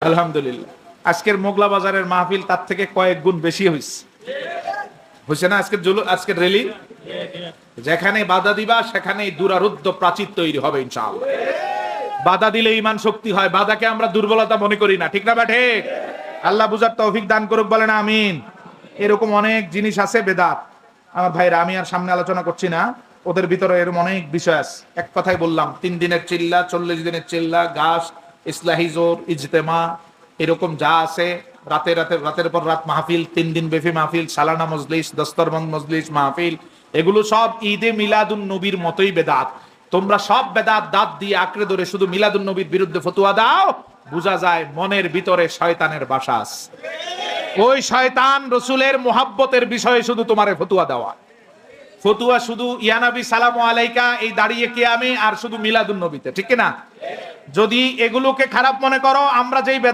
আলহামদুলিল্লাহ। আজকের মোগলা বাজারের মাহফিল তার থেকে কয়েক গুণ বেশি হয়েছে না? আজকের রেলি যেখানে বাধা দিবা সেখানেই দুরারুদ্ধ প্রাচীর তৈরি হবে ইনশাআল্লাহ। বাধা দিলে ঈমান শক্তি হয়, বাধাকে আমরা দুর্বলতা মনে করি না, ঠিক না বা ঠিক? আল্লাহ বুঝার তৌফিক দান করুক, বলেন আমিন। এরকম অনেক জিনিস আছে বেদাত। আমার ভাইরা, আমি আর সামনে আলোচনা করছি না, ওদের ভিতরে এরকম অনেক বিষয় আছে। এক কথাই বললাম, 3 দিনের চিল্লা, 40 দিনের চিল্লা, গাছ, ইসলাহি জোর, ইজতেমা, এরকম যা আছে, রাতের পর রাত মাহফিল, 3 দিন ব্যাপী মাহফিল, সালানা মজলিস, দস্তরবন্দ মজলিস, মাহফিল, এগুলো সব ঈদে মিলাদুন নবীর মতোই বেদাত। তোমরা সব বেদাত দাঁত দিয়ে আঁকড়ে ধরে শুধু মিলাদুন নবীর বিরুদ্ধে ফতোয়া দাও, বোঝা যায় মনের ভিতরে শয়তানের বাসা আছে। ওই শয়তান রসুলের মোহাব্বতের বিষয়ে শুধু তোমারে ফতুয়া দেওয়া। ফতুয়া শুধু ইয়ানাবি সালামু আলাইকা, এই দাঁড়িয়ে কি আমি, আর শুধু মিলাদুন নবীতে, ঠিক না? যদি এগুলোকে খারাপ মনে করো, আমরা যেই